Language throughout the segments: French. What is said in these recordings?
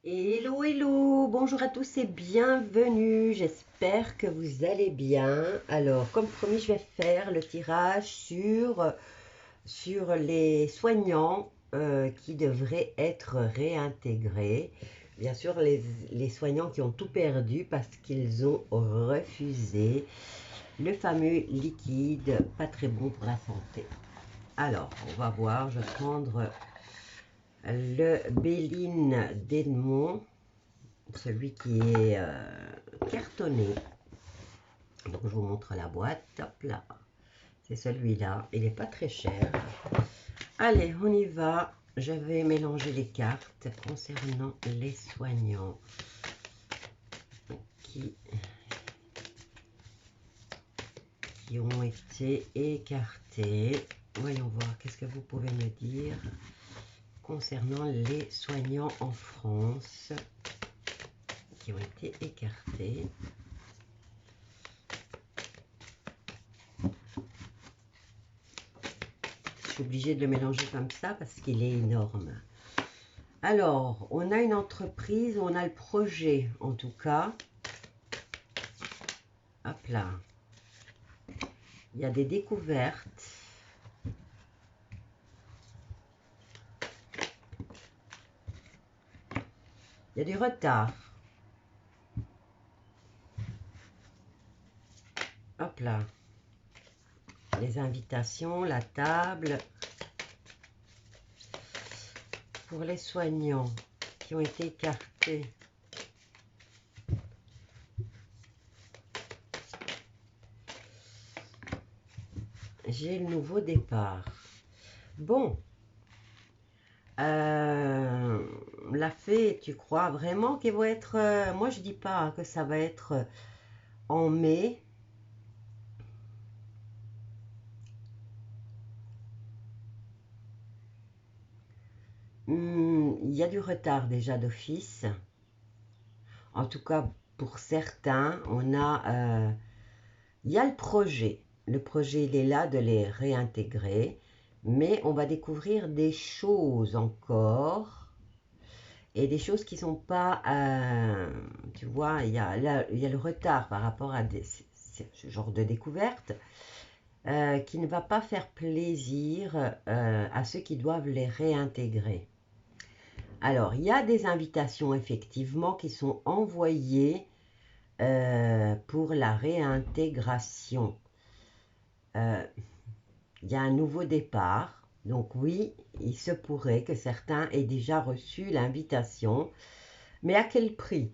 Hello, hello, bonjour à tous et bienvenue. J'espère que vous allez bien. Alors, comme promis, je vais faire le tirage sur les soignants qui devraient être réintégrés. Bien sûr, les soignants qui ont tout perdu parce qu'ils ont refusé le fameux liquide pas très bon pour la santé. Alors, on va voir, je vais prendre le Béline d'Edmond, celui qui est cartonné. Donc je vous montre la boîte. Hop là, c'est celui-là. Il n'est pas très cher. Allez, on y va. Je vais mélanger les cartes concernant les soignants qui ont été écartés. Voyons voir, qu'est-ce que vous pouvez me dire concernant les soignants en France qui ont été écartés. Je suis obligée de le mélanger comme ça parce qu'il est énorme. Alors, on a une entreprise, on a le projet en tout cas. Hop là. Il y a des découvertes. Il y a du retard. Hop là. Les invitations, la table. Pour les soignants qui ont été écartés. J'ai le nouveau départ. Bon. La fée, tu crois vraiment qu'ils vont être... moi, je dis pas que ça va être en mai. Il y a du retard déjà d'office. En tout cas, pour certains, il y a le projet. Le projet, il est là de les réintégrer. Mais on va découvrir des choses encore. Et des choses qui ne sont pas... tu vois, il y a le retard par rapport à ce genre de découverte qui ne va pas faire plaisir à ceux qui doivent les réintégrer. Alors, il y a des invitations effectivement qui sont envoyées pour la réintégration. Il y a un nouveau départ. Donc oui, il se pourrait que certains aient déjà reçu l'invitation. Mais à quel prix?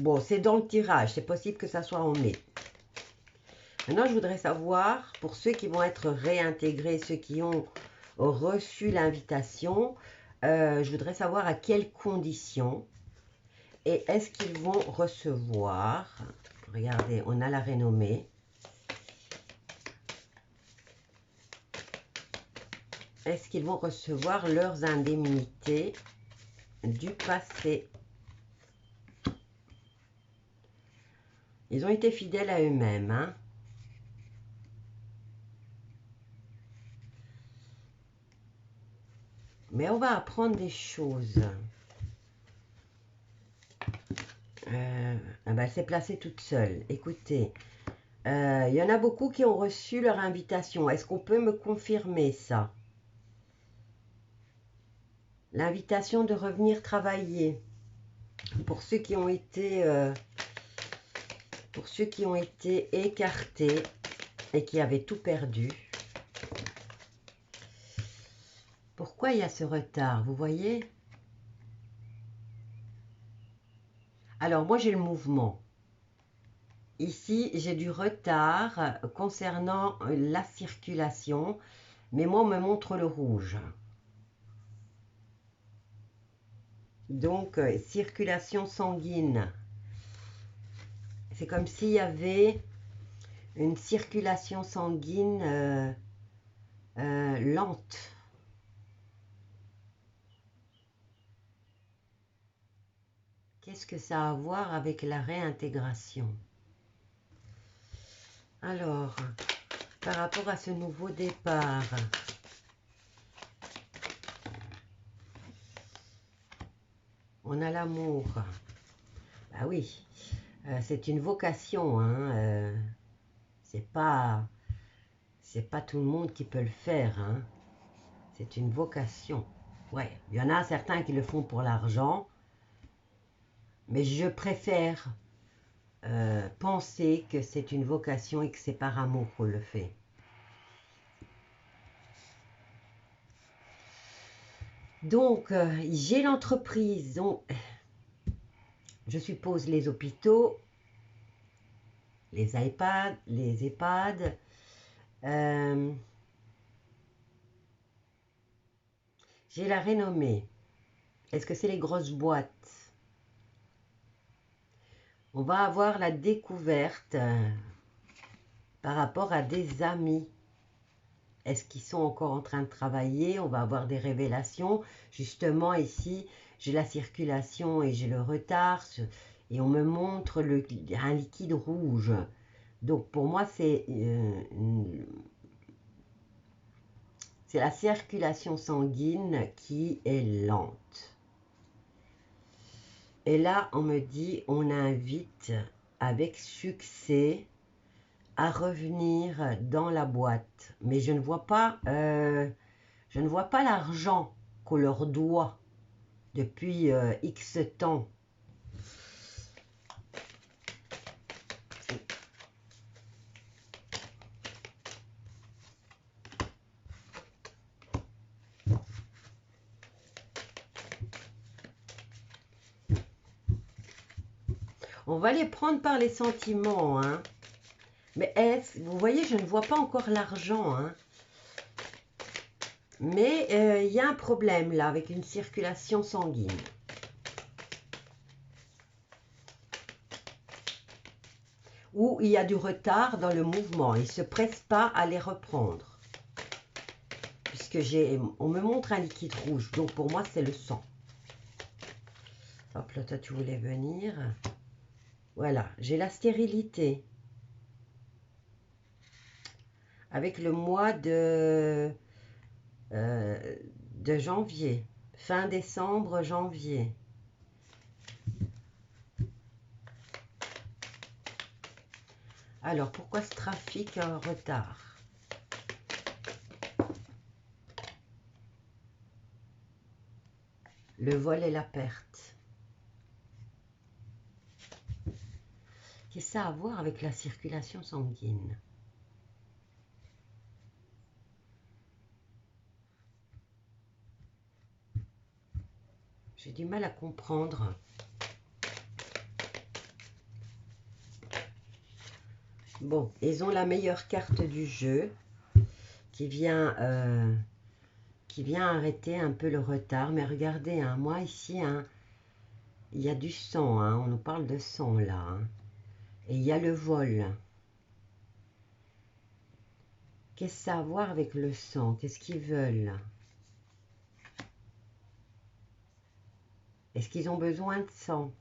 Bon, c'est dans le tirage. C'est possible que ça soit en mai. Maintenant, je voudrais savoir, pour ceux qui vont être réintégrés, ceux qui ont reçu l'invitation, je voudrais savoir à quelles conditions et est-ce qu'ils vont recevoir, regardez, on a la renommée, est-ce qu'ils vont recevoir leurs indemnités du passé? Ils ont été fidèles à eux-mêmes, hein. Mais on va apprendre des choses. Ah ben, elle s'est placée toute seule. Écoutez, il y en a beaucoup qui ont reçu leur invitation. Est-ce qu'on peut me confirmer ça? L'invitation de revenir travailler. Pour ceux qui ont été, écartés et qui avaient tout perdu. Pourquoi il y a ce retard? Vous voyez? Alors, moi, j'ai le mouvement. Ici, j'ai du retard concernant la circulation, mais moi, on me montre le rouge. Donc, circulation sanguine. C'est comme s'il y avait une circulation sanguine lente. Qu'est-ce que ça a à voir avec la réintégration? Alors, par rapport à ce nouveau départ, On a l'amour. Ah oui, c'est une vocation, hein. C'est pas tout le monde qui peut le faire, hein. C'est une vocation. Ouais, il y en a certains qui le font pour l'argent, mais je préfère penser que c'est une vocation et que c'est par amour qu'on le fait. Donc, j'ai l'entreprise, je suppose les hôpitaux, les iPads, les EHPAD. J'ai la renommée. Est-ce que c'est les grosses boîtes? On va avoir la découverte par rapport à des amis. Est-ce qu'ils sont encore en train de travailler? On va avoir des révélations. Justement, ici, j'ai la circulation et j'ai le retard. Et on me montre un liquide rouge. Donc, pour moi, c'est la circulation sanguine qui est lente. Et là, on me dit, on invite avec succès à revenir dans la boîte. Mais je ne vois pas l'argent qu'on leur doit depuis X temps. On va les prendre par les sentiments, hein. Mais vous voyez, je ne vois pas encore l'argent, hein. Mais il y a un problème là avec une circulation sanguine. Où il y a du retard dans le mouvement. Ils ne se pressent pas à les reprendre. Puisque on me montre un liquide rouge. Donc pour moi, c'est le sang. Hop là, toi, tu voulais venir. Voilà, j'ai la stérilité. Avec le mois de janvier. Fin décembre, janvier. Alors, pourquoi ce trafic en retard? Le vol et la perte. Qu'est-ce que ça a à voir avec la circulation sanguine? J'ai du mal à comprendre. Bon, ils ont la meilleure carte du jeu qui vient arrêter un peu le retard. Mais regardez, hein, moi ici, hein, il y a du sang, hein, on nous parle de sang là. Hein, et il y a le vol. Qu'est-ce que ça a à voir avec le sang? Qu'est-ce qu'ils veulent? Est-ce qu'ils ont besoin de sang?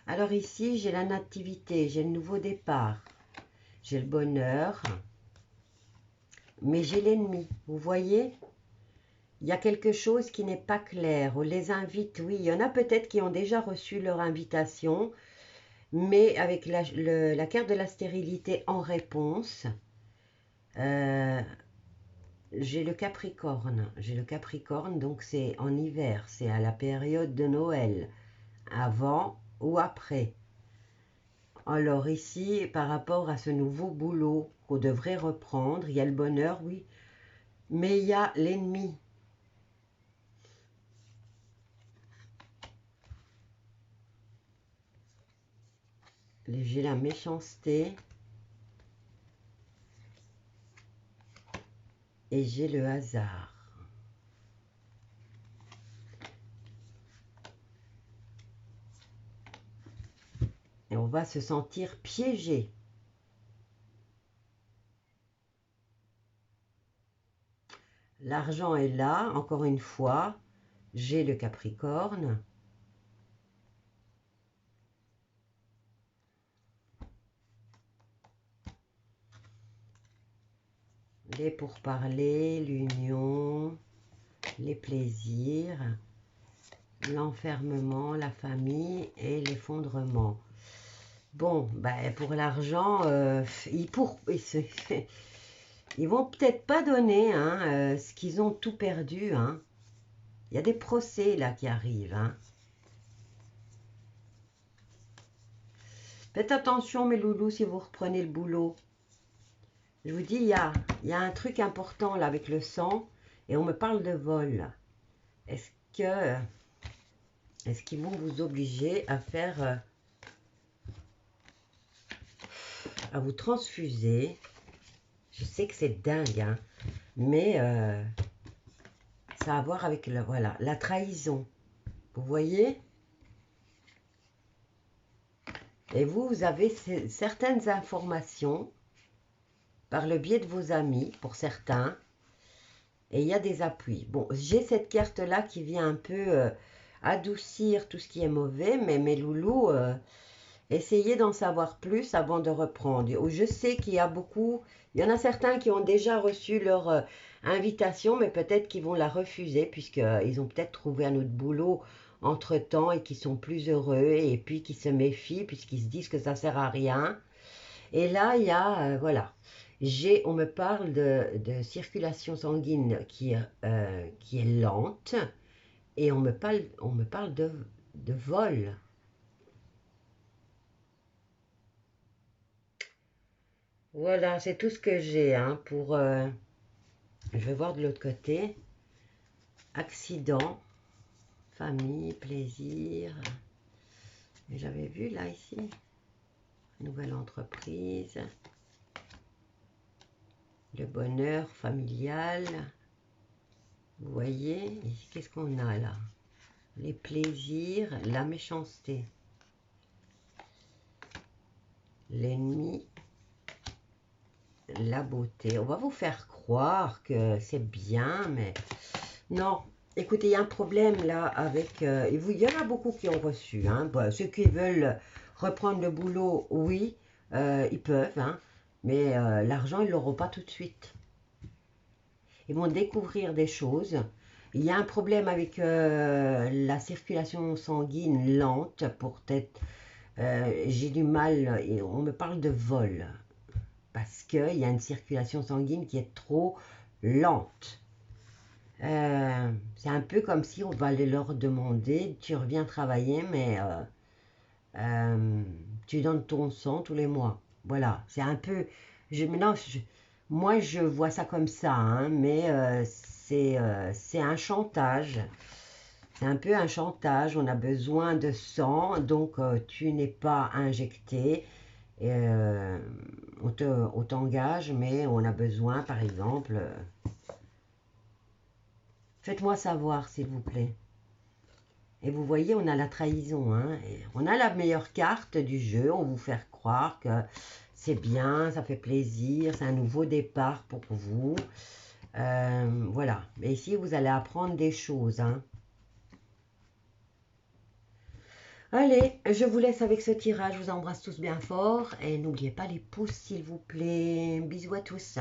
Alors ici, j'ai la nativité, j'ai le nouveau départ, j'ai le bonheur, mais j'ai l'ennemi. Vous voyez? Il y a quelque chose qui n'est pas clair. On les invite, oui. Il y en a peut-être qui ont déjà reçu leur invitation, mais avec la carte de la stérilité en réponse, j'ai le Capricorne. J'ai le Capricorne, donc c'est en hiver, c'est à la période de Noël, avant ou après. Alors ici, par rapport à ce nouveau boulot qu'on devrait reprendre, il y a le bonheur, oui, mais il y a l'ennemi. J'ai la méchanceté et j'ai le hasard. Et on va se sentir piégé. L'argent est là, encore une fois. J'ai le Capricorne. Les pourparlers, l'union, les plaisirs. l'enfermement, la famille et l'effondrement. Bon, ben, pour l'argent, ils vont peut-être pas donner hein, ce qu'ils ont tout perdu. Hein. Il y a des procès là qui arrivent. Hein. Faites attention mes loulous si vous reprenez le boulot. Je vous dis, il y a un truc important là avec le sang et on me parle de vol. Est-ce que est-ce qu'ils vont vous obliger à faire à vous transfuser? Je sais que c'est dingue, hein, mais ça a à voir avec voilà, la trahison. Vous voyez? Et vous avez certaines informations par le biais de vos amis, pour certains, et il y a des appuis. Bon, j'ai cette carte-là qui vient un peu adoucir tout ce qui est mauvais, mais mes loulous, essayez d'en savoir plus avant de reprendre. Je sais qu'il y a beaucoup, il y en a certains qui ont déjà reçu leur invitation, mais peut-être qu'ils vont la refuser, puisqu'ils ont peut-être trouvé un autre boulot entre-temps et qui sont plus heureux, et puis qui se méfient, puisqu'ils se disent que ça sert à rien. Et là, il y a, voilà, on me parle de circulation sanguine qui est lente, et on me parle de vol. Voilà, c'est tout ce que j'ai hein, pour... je vais voir de l'autre côté. Accident, famille, plaisir. J'avais vu là, ici. Nouvelle entreprise. Le bonheur familial. Vous voyez, qu'est-ce qu'on a là? Les plaisirs, la méchanceté. L'ennemi, la beauté. On va vous faire croire que c'est bien, mais non. Écoutez, il y a un problème là avec... il y en a beaucoup qui ont reçu. Hein. Bon, ceux qui veulent reprendre le boulot, oui, ils peuvent. Hein, mais l'argent, ils ne l'auront pas tout de suite. Ils vont découvrir des choses. Il y a un problème avec la circulation sanguine lente. Pour peut-être... j'ai du mal... Et on me parle de vol. Parce qu'il y a une circulation sanguine qui est trop lente. C'est un peu comme si on va aller leur demander, tu reviens travailler, mais tu donnes ton sang tous les mois. Voilà, c'est un peu... Maintenant, moi, je vois ça comme ça, hein, mais c'est un chantage. C'est un peu un chantage. On a besoin de sang, donc tu n'es pas injecté. On t'engage, mais on a besoin, par exemple... Faites-moi savoir, s'il vous plaît. Et vous voyez, on a la trahison. Hein, on a la meilleure carte du jeu. On vous fait croire que c'est bien, ça fait plaisir, c'est un nouveau départ pour vous. Voilà. Mais ici, vous allez apprendre des choses. Hein. Allez, je vous laisse avec ce tirage. Je vous embrasse tous bien fort. Et n'oubliez pas les pouces, s'il vous plaît. Bisous à tous.